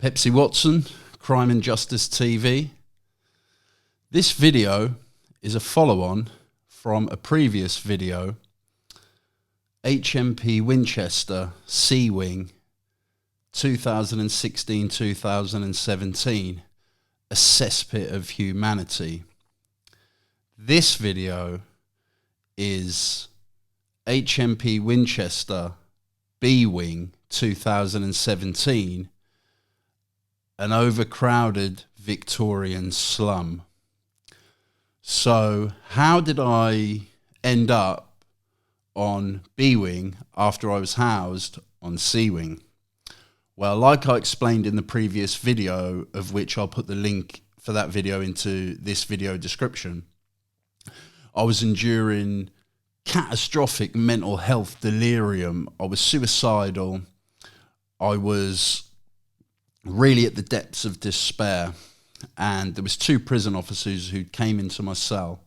Pepsi Watson, Crime and Justice TV. This video is a follow-on from a previous video, HMP Winchester, C-Wing, 2016-2017, a cesspit of humanity. This video is HMP Winchester, B-Wing, 2017, an overcrowded Victorian slum. So how did I end up on B-Wing after I was housed on C-Wing? Well, like I explained in the previous video, of which I'll put the link for that video into this video description, I was enduring catastrophic mental health delirium. I was suicidal. I was really at the depths of despair, and there was two prison officers who came into my cell,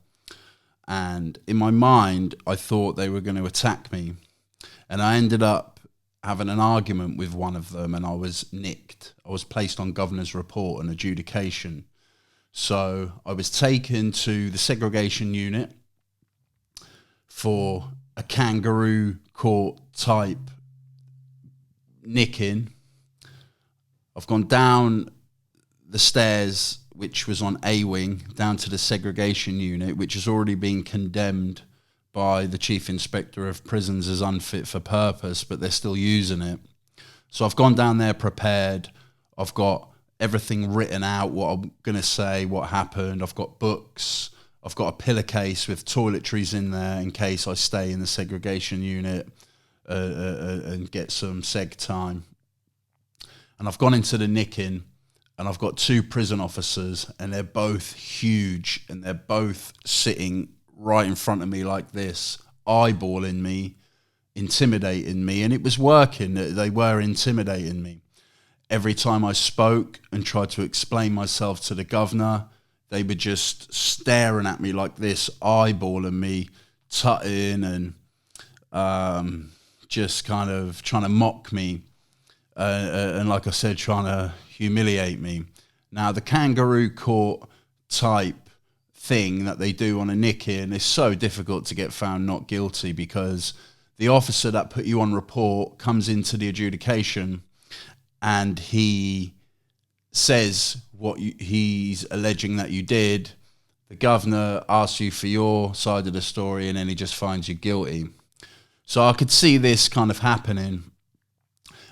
and in my mind I thought they were going to attack me, and I ended up having an argument with one of them, and I was nicked. I was placed on governor's report and adjudication. So I was taken to the segregation unit for a kangaroo court type nicking. I've gone down the stairs, which was on A-Wing, down to the segregation unit, which has already been condemned by the Chief Inspector of Prisons as unfit for purpose, but they're still using it. So I've gone down there prepared. I've got everything written out, what I'm going to say, what happened. I've got books. I've got a pillowcase with toiletries in there in case I stay in the segregation unit and get some seg time. And I've gone into the nicking, and I've got two prison officers, and they're both huge, and they're both sitting right in front of me like this, eyeballing me, intimidating me, and it was working. They were intimidating me. Every time I spoke and tried to explain myself to the governor, they were just staring at me like this, eyeballing me, tutting, and just kind of trying to mock me. And like I said, trying to humiliate me. Now, the kangaroo court type thing that they do on a nicking is so difficult to get found not guilty, because the officer that put you on report comes into the adjudication and he says what he's alleging that you did. The governor asks you for your side of the story, and then he just finds you guilty. So I could see this kind of happening,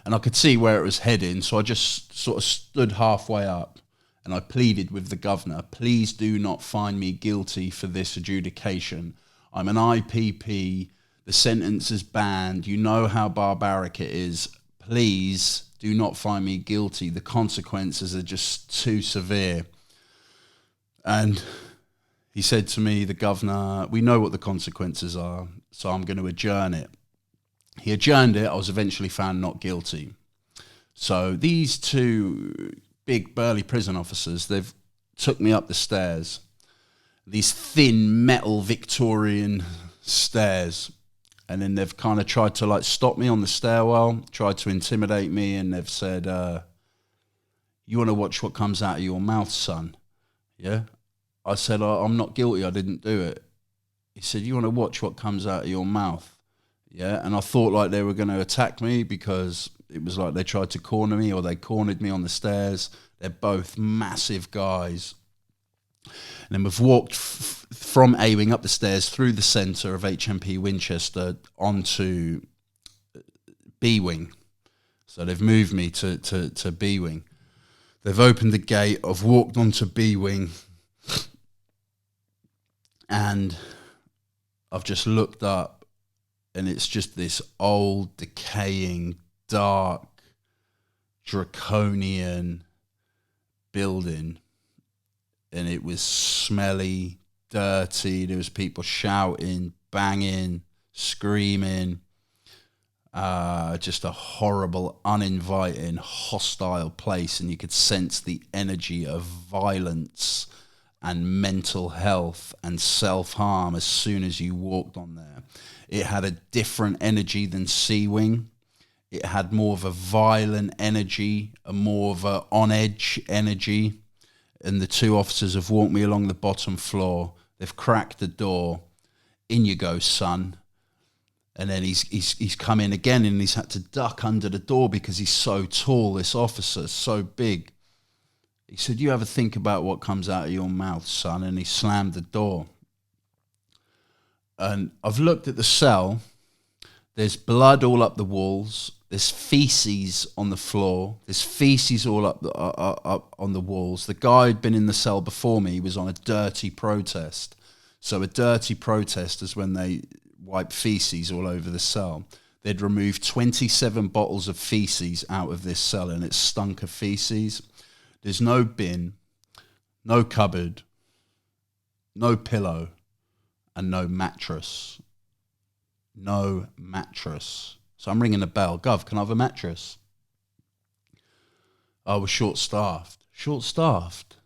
and I could see where it was heading, so I just sort of stood halfway up and I pleaded with the governor, please do not find me guilty for this adjudication. I'm an IPP, the sentence is banned, you know how barbaric it is, please do not find me guilty, the consequences are just too severe. And he said to me, the governor, we know what the consequences are, so I'm going to adjourn it. He adjourned it. I was eventually found not guilty. So these two big burly prison officers, they've took me up the stairs, these thin metal Victorian stairs, and then they've kind of tried to like stop me on the stairwell, tried to intimidate me, and they've said, you want to watch what comes out of your mouth, son? Yeah? I said, I'm not guilty, I didn't do it. He said, you want to watch what comes out of your mouth? Yeah, and I thought like they were going to attack me, because it was like they tried to corner me, or they cornered me on the stairs. They're both massive guys. And then we've walked from A-Wing up the stairs through the centre of HMP Winchester onto B-Wing. So they've moved me to B-Wing. They've opened the gate. I've walked onto B-Wing, and I've just looked up. And it's just this old, decaying, dark, draconian building. And it was smelly, dirty. There was people shouting, banging, screaming. Just a horrible, uninviting, hostile place. And you could sense the energy of violence and mental health and self-harm as soon as you walked on there. It had a different energy than C-Wing. It had more of a violent energy, a more of a on-edge energy. And the two officers have walked me along the bottom floor. They've cracked the door. In you go, son. And then he's come in again, and he's had to duck under the door because he's so tall, this officer, so big. He said, you ever think about what comes out of your mouth, son? And he slammed the door. And I've looked at the cell. There's blood all up the walls. There's feces on the floor. There's feces all up on the walls. The guy who'd been in the cell before me was on a dirty protest. So a dirty protest is when they wipe feces all over the cell. They'd removed 27 bottles of feces out of this cell, and it stunk of feces. There's no bin, no cupboard, no pillow, and no mattress. No mattress. So I'm ringing the bell. Gov, can I have a mattress? I was short-staffed. Short-staffed?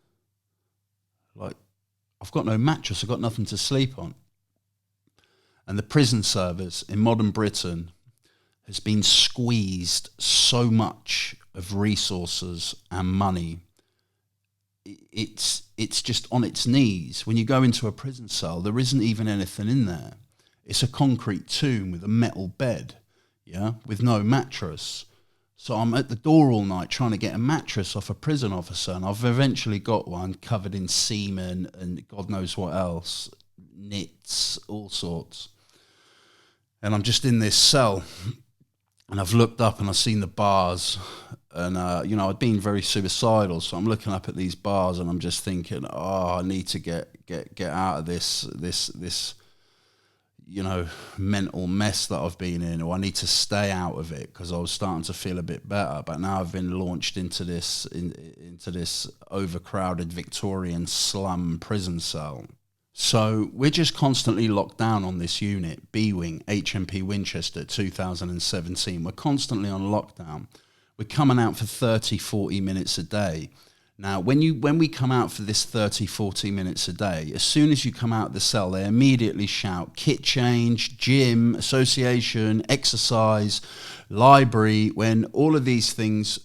Like, I've got no mattress. I've got nothing to sleep on. And the prison service in modern Britain has been squeezed so much of resources and money. It's just on its knees. When you go into a prison cell, there isn't even anything in there. It's a concrete tomb with a metal bed, yeah, with no mattress. So I'm at the door all night trying to get a mattress off a prison officer, and I've eventually got one covered in semen and God knows what else, nits, all sorts. And I'm just in this cell, and I've looked up and I've seen the bars, and I'd been very suicidal, so I'm looking up at these bars and I'm just thinking, I need to get out of this mental mess that I've been in, or I need to stay out of it, because I was starting to feel a bit better. But now I've been launched into this overcrowded Victorian slum prison cell. So we're just constantly locked down on this unit, B Wing, HMP Winchester, 2017. We're constantly on lockdown. We're coming out for 30, 40 minutes a day. Now, when we come out for this 30, 40 minutes a day, as soon as you come out of the cell, they immediately shout kit change, gym, association, exercise, library, when all of these things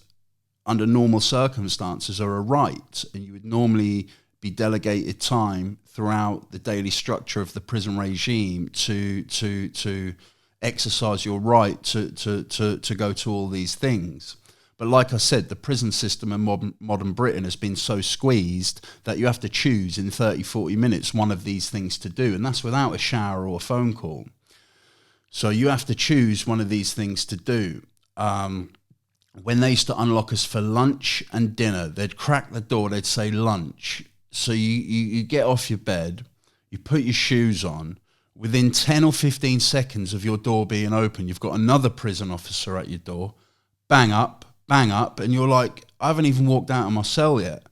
under normal circumstances are a right, and you would normally be delegated time throughout the daily structure of the prison regime to exercise your right to go to all these things. But like I said, the prison system in modern Britain has been so squeezed that you have to choose in 30, 40 minutes one of these things to do, and that's without a shower or a phone call. So you have to choose one of these things to do. When they used to unlock us for lunch and dinner, they'd crack the door, they'd say lunch. So you get off your bed, you put your shoes on. Within 10 or 15 seconds of your door being open, you've got another prison officer at your door. Bang up, and you're like, I haven't even walked out of my cell yet.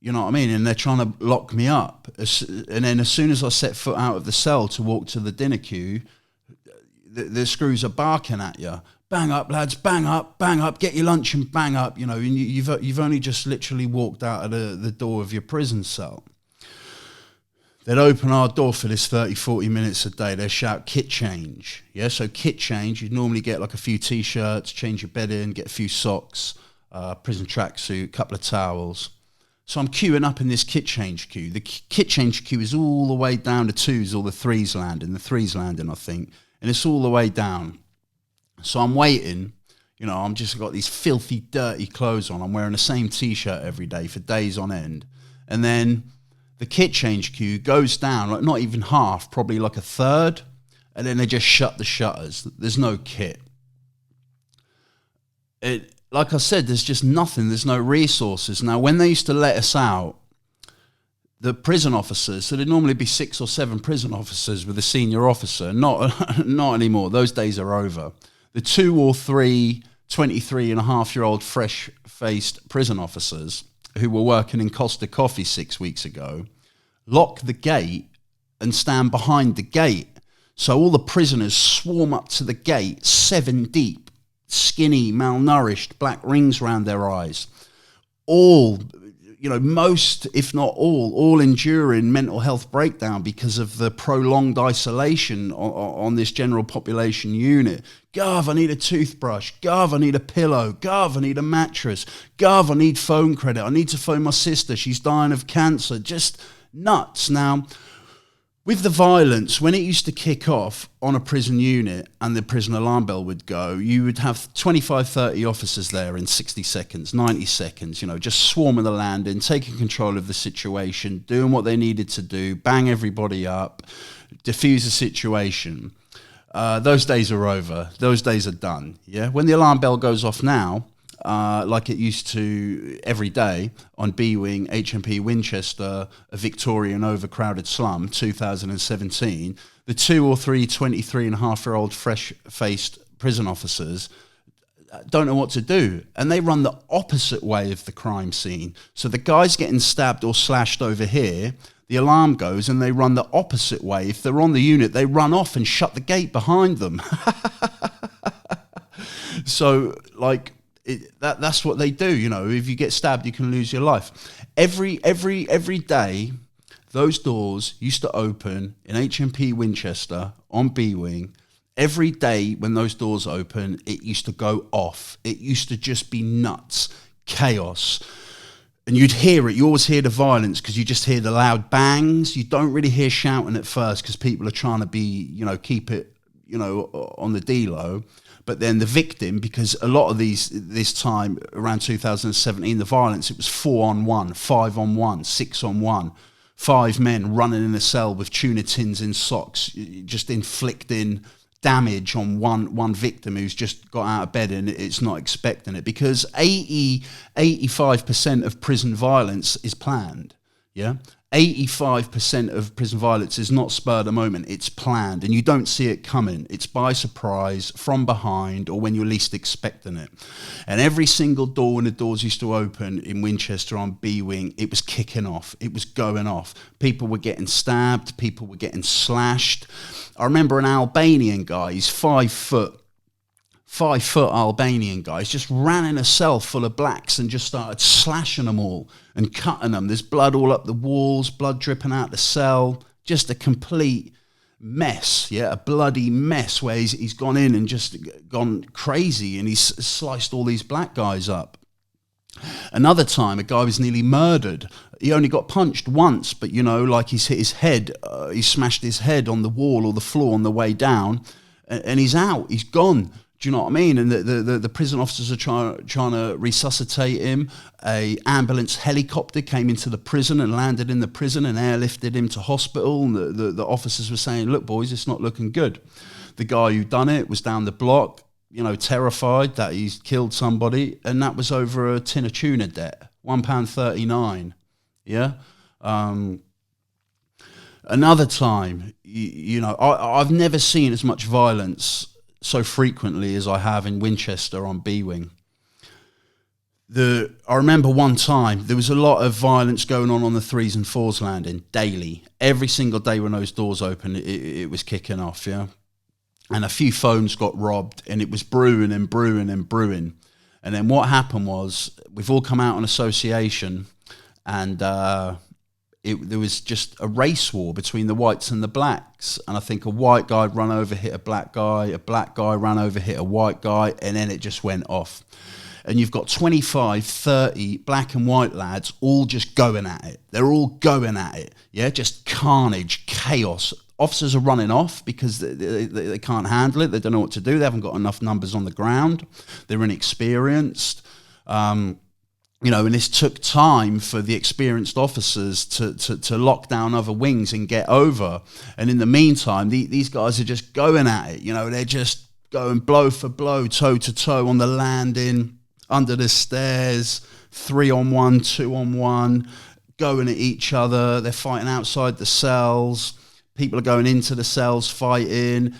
You know what I mean? And they're trying to lock me up. And then as soon as I set foot out of the cell to walk to the dinner queue, the screws are barking at you. Bang up, lads, bang up, get your lunch and bang up. You know, and you've only just literally walked out of the door of your prison cell. They'd open our door for this 30, 40 minutes a day. They'd shout kit change. Yeah, so kit change, you'd normally get like a few T-shirts, change your bed in, get a few socks, prison tracksuit, couple of towels. So I'm queuing up in this kit change queue. The kit change queue is all the way down to twos or the threes landing, I think. And it's all the way down. So I'm waiting, I'm just got these filthy, dirty clothes on. I'm wearing the same T-shirt every day for days on end. And then the kit change queue goes down, like not even half, probably like a third. And then they just shut the shutters. There's no kit. Like I said, there's just nothing. There's no resources. Now, when they used to let us out, the prison officers, so there'd normally be 6 or 7 prison officers with a senior officer. Not anymore. Those days are over. The 2 or 3 23-and-a-half-year-old fresh-faced prison officers who were working in Costa Coffee 6 weeks ago lock the gate and stand behind the gate. So all the prisoners swarm up to the gate, 7 deep, skinny, malnourished, black rings around their eyes, all most, if not all enduring mental health breakdown because of the prolonged isolation on this general population unit. Gov, I need a toothbrush. Gov, I need a pillow. Gov, I need a mattress. Gov, I need phone credit. I need to phone my sister. She's dying of cancer. Just nuts. Now, with the violence, when it used to kick off on a prison unit and the prison alarm bell would go, you would have 25, 30 officers there in 60 seconds, 90 seconds, just swarming the landing, taking control of the situation, doing what they needed to do, bang everybody up, diffuse the situation. Those days are over. Those days are done. Yeah. When the alarm bell goes off now, like it used to every day on B Wing, HMP Winchester, a Victorian overcrowded slum, 2017, the 2 or 3 23-and-a-half-year-old fresh-faced prison officers don't know what to do. And they run the opposite way of the crime scene. So the guy's getting stabbed or slashed over here, the alarm goes and they run the opposite way. If they're on the unit, they run off and shut the gate behind them. So, that's what they do. If you get stabbed, you can lose your life. Every day, those doors used to open in HMP Winchester on B Wing. Every day when those doors open, it used to go off. It used to just be nuts, chaos. And you'd hear it. You always hear the violence because you just hear the loud bangs. You don't really hear shouting at first because people are trying to be, keep it, on the D-low. But then the victim, because a lot of this time around 2017, the violence, it was 4-on-1, 5-on-1, 6-on-1, 5 men running in a cell with tuna tins in socks, just inflicting damage on one victim who's just got out of bed and it's not expecting it, because 85% of prison violence is planned. Yeah. 85% of prison violence is not spur of the moment, it's planned, and you don't see it coming. It's by surprise, from behind, or when you're least expecting it. And every single door when the doors used to open in Winchester on B Wing, it was kicking off. It was going off. People were getting stabbed. People were getting slashed. I remember an Albanian guy, he's 5 foot Albanian guy. He's just ran in a cell full of blacks and just started slashing them all and cutting them. There's blood all up the walls, blood dripping out the cell. Just a complete mess, a bloody mess where he's gone in and just gone crazy and he's sliced all these black guys up. Another time, a guy was nearly murdered. He only got punched once, but he's hit his head, he smashed his head on the wall or the floor on the way down, and he's out, he's gone. Do you know what I mean? And the prison officers are trying to resuscitate him. A ambulance helicopter came into the prison and landed in the prison and airlifted him to hospital. And the officers were saying, "Look, boys, it's not looking good." The guy who done it was down the block, terrified that he's killed somebody, and that was over a tin of tuna debt, £1.39. Yeah. Another time, I've never seen as much violence so frequently as I have in Winchester on B Wing. I remember one time there was a lot of violence going on the 3s and 4s landing daily. Every single day when those doors opened, it was kicking off, yeah. And a few phones got robbed, and it was brewing and brewing and brewing. And then what happened was we've all come out on association, and there was just a race war between the whites and the blacks. And I think a white guy ran over, hit a black guy ran over, hit a white guy, and then it just went off. And you've got 25, 30 black and white lads all just going at it. They're all going at it. Yeah, just carnage, chaos. Officers are running off because they can't handle it. They don't know what to do. They haven't got enough numbers on the ground. They're inexperienced. And this took time for the experienced officers to lock down other wings and get over. And in the meantime, these guys are just going at it. They're just going blow for blow, toe to toe on the landing, under the stairs, 3-on-1, 2-on-1, going at each other. They're fighting outside the cells. People are going into the cells fighting.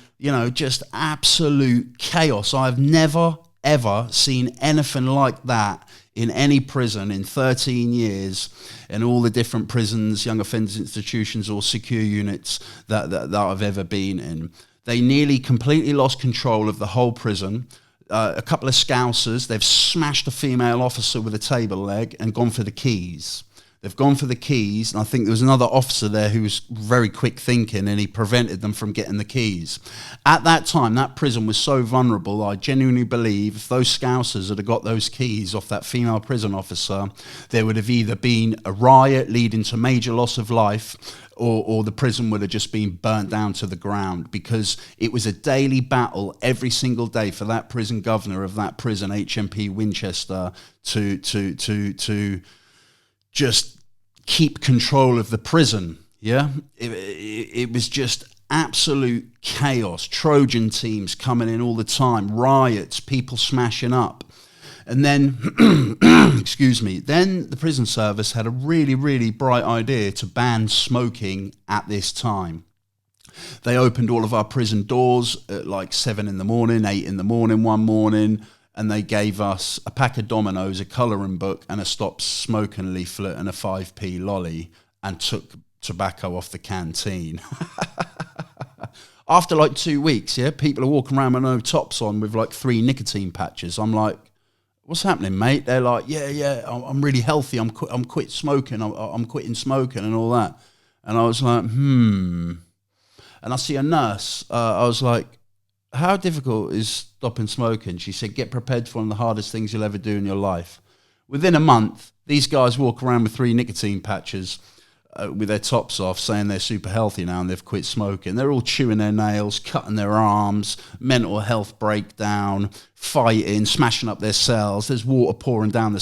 Just absolute chaos. I've never, ever seen anything like that in any prison in 13 years, in all the different prisons, young offenders institutions or secure units that I've ever been in. They nearly completely lost control of the whole prison. A couple of scousers, they've smashed a female officer with a table leg and gone for the keys. They've gone for the keys, and I think there was another officer there who was very quick thinking, and he prevented them from getting the keys. At that time, that prison was so vulnerable, I genuinely believe if those Scousers had got those keys off that female prison officer, there would have either been a riot leading to major loss of life, or the prison would have just been burnt down to the ground, because it was a daily battle every single day for that prison governor of that prison, HMP Winchester, to just keep control of the prison. Yeah, it was just absolute chaos. Trojan teams coming in all the time, riots, people smashing up. And then, excuse me, then the prison service had a really, really bright idea to ban smoking at this time. They opened all of our prison doors at like 7 in the morning, 8 in the morning one morning, and they gave us a pack of dominoes, a colouring book, and a stop smoking leaflet and a 5p lolly, and took tobacco off the canteen. After like 2 weeks, yeah, people are walking around with no tops on with like 3 nicotine patches. I'm like, what's happening, mate? They're like, yeah, I'm really healthy. I'm quit smoking. I'm quitting smoking and all that. And I was like, And I see a nurse. I was like, how difficult is stopping smoking? She said, get prepared for one of the hardest things you'll ever do in your life. Within a month, these guys walk around with 3 nicotine patches with their tops off, saying they're super healthy now and they've quit smoking. They're all chewing their nails, cutting their arms, mental health breakdown, fighting, smashing up their cells. There's water pouring down the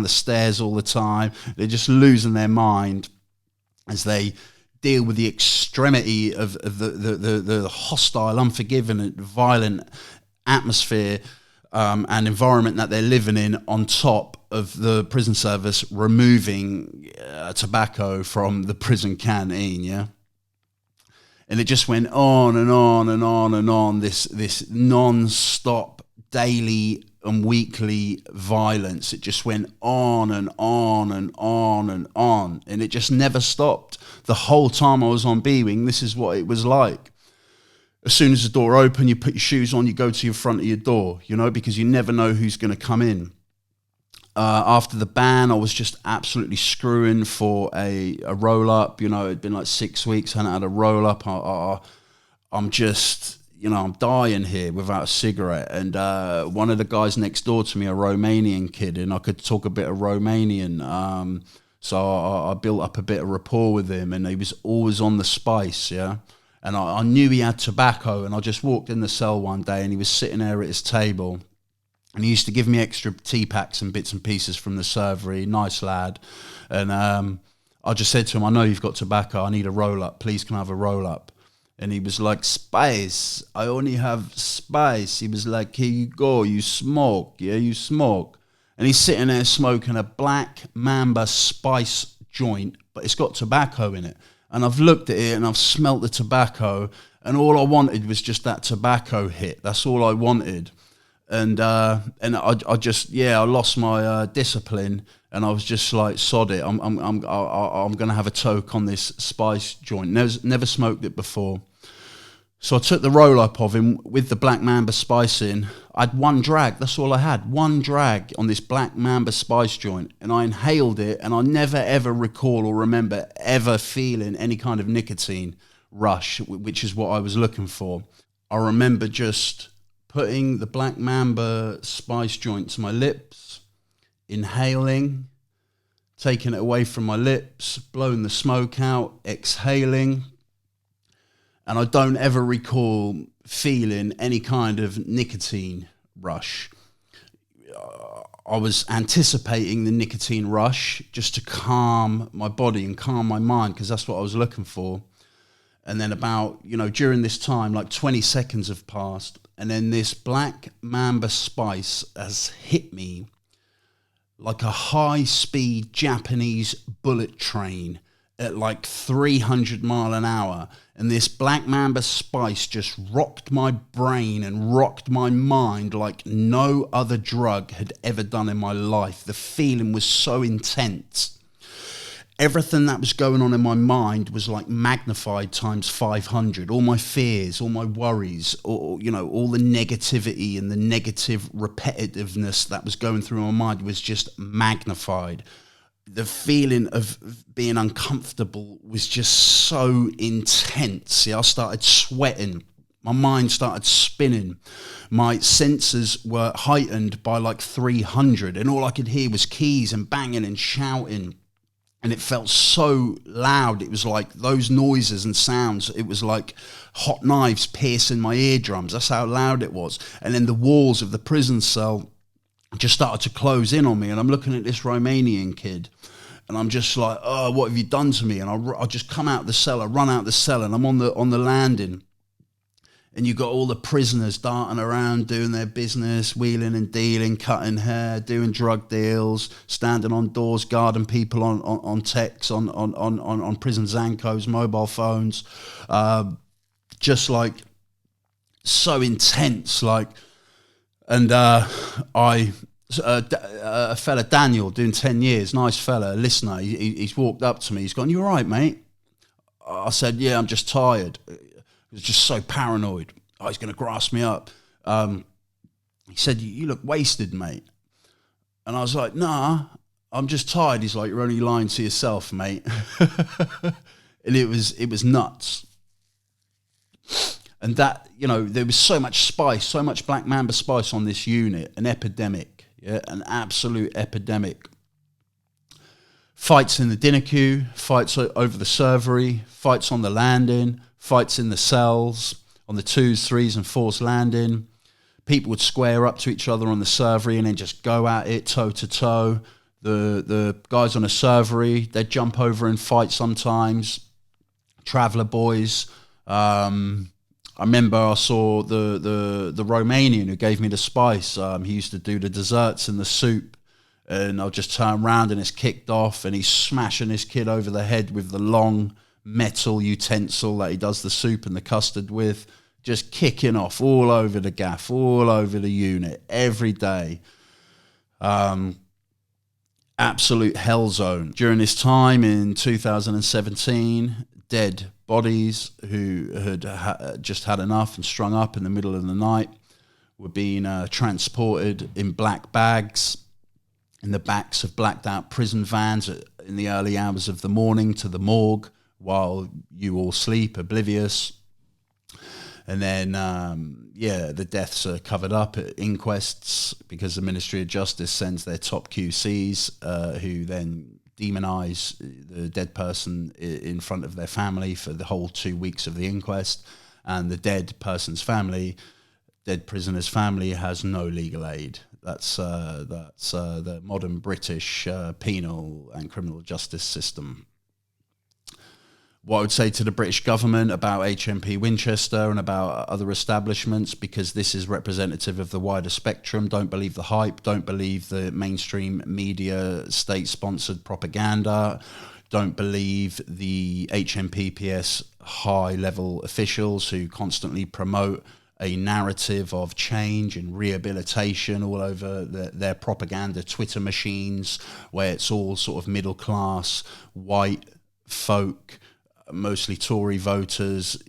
stairs all the time. They're just losing their mind as they deal with the extremity of the hostile, unforgiving, and violent atmosphere and environment that they're living in, on top of the prison service removing tobacco from the prison canteen, yeah? And it just went on and on and on and on, this non-stop daily and weekly violence. It just went on and on and on and on, and it just never stopped. The whole time I was on B-Wing, this is what it was like. As soon as the door opened, you put your shoes on, you go to your front of your door, you know, because you never know who's going to come in. After the ban, I was just absolutely screwing for a roll-up. You know, it'd been like 6 weeks, I hadn't had a roll-up. I'm just, you know, I'm dying here without a cigarette. And one of the guys next door to me, a Romanian kid, and I could talk a bit of Romanian. So I built up a bit of rapport with him, and he was always on the spice, yeah? And I knew he had tobacco, and I just walked in the cell one day, and he was sitting there at his table, and he used to give me extra tea packs and bits and pieces from the servery. Nice lad. And I just said to him, I know you've got tobacco, I need a roll-up, please can I have a roll-up? And he was like, spice, I only have spice. He was like, here you go, you smoke, yeah, you smoke. And he's sitting there smoking a black Mamba spice joint, but it's got tobacco in it. And I've looked at it and I've smelt the tobacco, and all I wanted was just that tobacco hit. That's all I wanted. And I lost my discipline, and I was just like, sod it. I'm going to have a toke on this spice joint. Never smoked it before. So I took the roll-up of him with the Black Mamba spice in. I had one drag, that's all I had. One drag on this Black Mamba spice joint. And I inhaled it, and I never ever recall or remember ever feeling any kind of nicotine rush, which is what I was looking for. I remember just putting the Black Mamba spice joint to my lips, inhaling, taking it away from my lips, blowing the smoke out, exhaling. And I don't ever recall feeling any kind of nicotine rush. I was anticipating the nicotine rush just to calm my body and calm my mind, because that's what I was looking for. And then about, you know, during this time, like 20 seconds have passed, and then this Black Mamba spice has hit me like a high-speed Japanese bullet train at like 300 mile an hour. And this Black Mamba spice just rocked my brain and rocked my mind like no other drug had ever done in my life. The feeling was so intense. Everything that was going on in my mind was like magnified times 500. All my fears, all my worries, all the negativity and the negative repetitiveness that was going through my mind was just magnified. the feeling of being uncomfortable was just so intense. See, I started sweating. My mind started spinning. My senses were heightened by like 300, and all I could hear was keys and banging and shouting. And it felt so loud. It was like those noises and sounds. It was like hot knives piercing my eardrums. That's how loud it was. And then the walls of the prison cell just started to close in on me. And I'm looking at this Romanian kid, and I'm just like, oh, what have you done to me? And I just come out the cell. I run out the cell, and I'm on the landing. And you got all the prisoners darting around, doing their business, wheeling and dealing, cutting hair, doing drug deals, standing on doors, guarding people on techs, on prison Zancos, mobile phones, just like so intense. Like, and a fella, Daniel, doing 10 years, nice fella, listener. He's walked up to me. He's gone, "You all right, mate?" I said, "Yeah, I'm just tired." He was just so paranoid. Oh, he's going to grass me up. He said, "You look wasted, mate." And I was like, "Nah, I'm just tired." He's like, "You're only lying to yourself, mate." And it was nuts. And that, you know, there was so much spice, so much Black Mamba spice on this unit, an epidemic, yeah, an absolute epidemic. Fights in the dinner queue, fights over the servery, fights on the landing, fights in the cells, on the 2s, 3s and 4s landing. People would square up to each other on the servery and then just go at it toe to toe. The guys on the servery, they'd jump over and fight sometimes. Traveller boys. I remember I saw the Romanian who gave me the spice. He used to do the desserts and the soup. And I'll just turn around and it's kicked off, and he's smashing this kid over the head with the long metal utensil that he does the soup and the custard with, just kicking off all over the gaff, all over the unit, every day. Absolute hell zone. During this time in 2017, dead bodies who had just had enough and strung up in the middle of the night were being transported in black bags in the backs of blacked out prison vans in the early hours of the morning to the morgue, while you all sleep, oblivious. And then, the deaths are covered up at inquests because the Ministry of Justice sends their top QCs who then demonise the dead person in front of their family for the whole 2 weeks of the inquest. And the dead person's family, dead prisoner's family, has no legal aid. That's the modern British penal and criminal justice system. What I would say to the British government about HMP Winchester and about other establishments, because this is representative of the wider spectrum, don't believe the hype, don't believe the mainstream media state-sponsored propaganda, don't believe the HMPPS high-level officials who constantly promote a narrative of change and rehabilitation all over their propaganda Twitter machines, where it's all sort of middle-class, white folk, mostly Tory voters,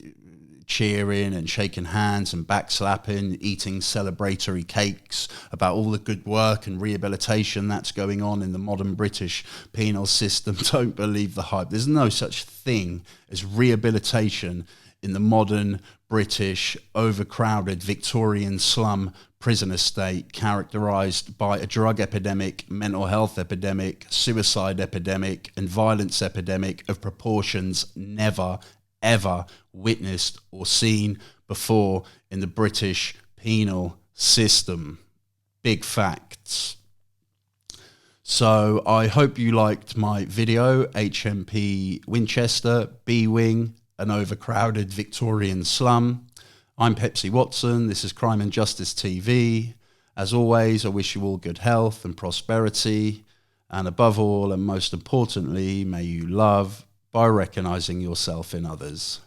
cheering and shaking hands and backslapping, eating celebratory cakes about all the good work and rehabilitation that's going on in the modern British penal system. Don't believe the hype. There's no such thing as rehabilitation in the modern British overcrowded Victorian slum prison estate, characterised by a drug epidemic, mental health epidemic, suicide epidemic and violence epidemic of proportions never ever witnessed or seen before in the British penal system. Big facts. So I hope you liked my video, HMP Winchester, B-Wing, an overcrowded Victorian slum. I'm Pepsi Watson. This is Crime and Justice TV. As always, I wish you all good health and prosperity. And above all, and most importantly, may you love by recognizing yourself in others.